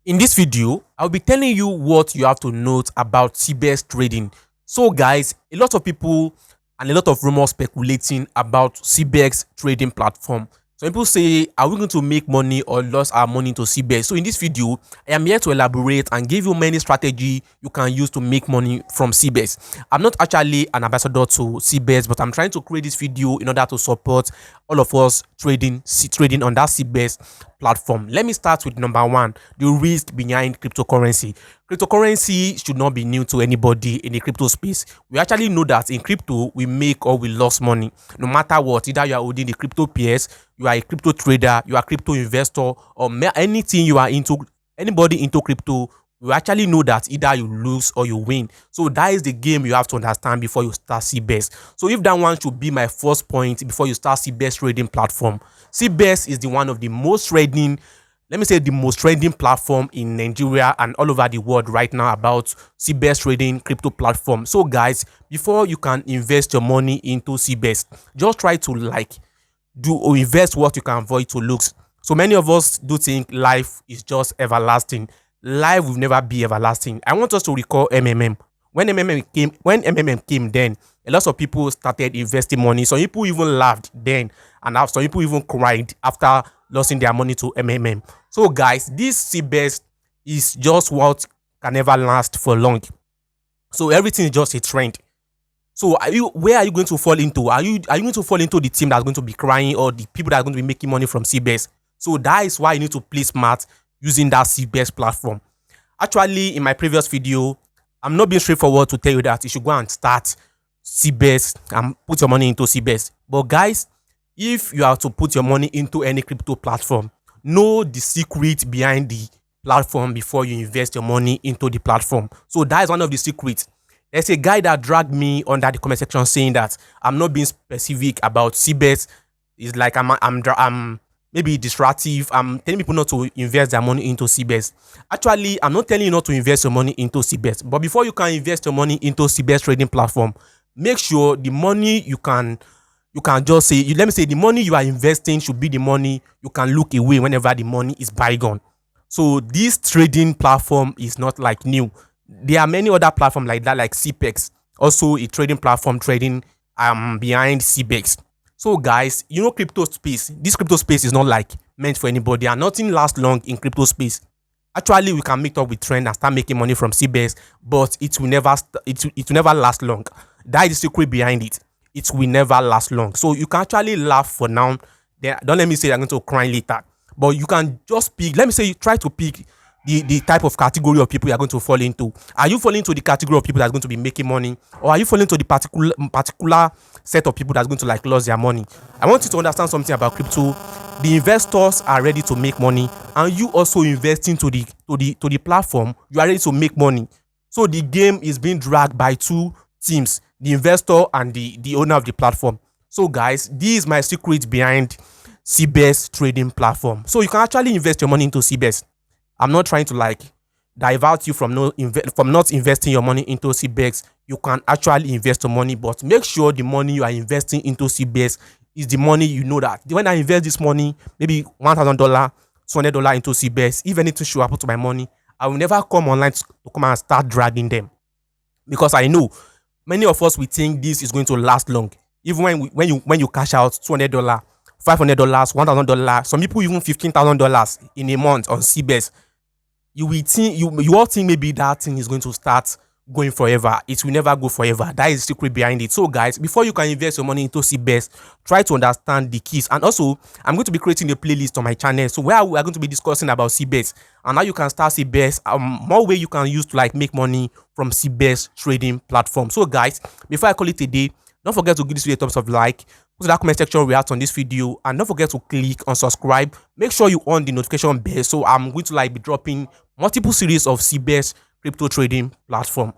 In this video, I'll be telling you what you have to note about cbex trading. So guys, a lot of people and a lot of rumors speculating about cbex trading platform. Some people say, are we going to make money or lose our money to cbex? So in this video, I am here to elaborate and give you many strategy you can use to make money from cbex. I'm not actually an ambassador to cbex, but I'm trying to create this video in order to support all of us trading on that cbex platform. Let me start with number one, the risk behind cryptocurrency. Cryptocurrency should not be new to anybody in the crypto space. We actually know that in crypto, we make or we lose money. No matter what, either you are holding the crypto PS, you are a crypto trader, you are a crypto investor, or anything you are into, anybody into crypto, you actually know that either you lose or you win. So that is the game you have to understand before you start cbex. So if that one should be my first point before you start cbex trading platform. cbex is the one of the most trading, let me say the most trending platform in Nigeria and all over the world right now about cbex trading crypto platform. So guys, before you can invest your money into cbex, just try to do or invest what you can avoid to lose. So many of us do think life is just everlasting. Life will never be everlasting. I want us to recall MMM. When MMM came, then a lot of people started investing money. Some people even laughed then, and some people even cried after losing their money to MMM. So guys, this cbex is just what can never last for long. So everything is just a trend. So where are you going to fall into? Are you going to fall into the team that's going to be crying or the people that are going to be making money from cbex? So that is why you need to play smart using that cbex platform. Actually, in my previous video, I'm not being straightforward to tell you that you should go and start cbex and put your money into cbex. But guys, if you are to put your money into any crypto platform, know the secret behind the platform before you invest your money into the platform. So that is one of the secrets. There's a guy that dragged me under the comment section saying that I'm not being specific about cbex. It's like I'm maybe distractive. I'm telling people not to invest their money into cbex. Actually, I'm not telling you not to invest your money into cbex. But before you can invest your money into cbex trading platform, make sure the money you can just say, let me say the money you are investing should be the money you can look away whenever the money is bygone. So this trading platform is not like new. There are many other platforms like that, like cbex, also a trading platform trading behind cbex. So guys, you know crypto space. This crypto space is not like meant for anybody, and nothing lasts long in crypto space. Actually, we can meet up with trend and start making money from cbex, but it will never last long. That is the secret behind it. It will never last long. So you can actually laugh for now. Then don't let me say you're going to cry later. But you can just pick. Let me say you try to pick the type of category of people you are going to fall into. Are you falling into the category of people that's going to be making money, or are you falling into the particular set of people that's going to like lose their money? I want you to understand something about crypto. The investors are ready to make money, and you also investing to the platform, you are ready to make money. So the game is being dragged by two teams, the investor and the owner of the platform. So guys, this is my secret behind cbex trading platform. So you can actually invest your money into cbex. I'm not trying to like divert you from not investing your money into cbex. You can actually invest your money, but make sure the money you are investing into cbex is the money you know that when I invest this money, maybe $1,000, $200 into cbex, if anything should happen to my money, I will never come online to come and start dragging them, because I know many of us we think this is going to last long. Even when you cash out $200, $500, $1,000, some people even $15,000 in a month on cbex, you will think you all think maybe that thing is going to start going forever. It will never go forever. That is the secret behind it. So guys, before you can invest your money into cbex, try to understand the keys. And also, I'm going to be creating a playlist on my channel, so where we are going to be discussing about cbex and how you can start cbex, more way you can use to like make money from cbex trading platform. So guys, before I call it a day, don't forget to give this video a thumbs up, like, go to that comment section, react on this video, and don't forget to click on subscribe. Make sure you on the notification bell, so I'm going to like be dropping multiple series of cbex crypto trading platform.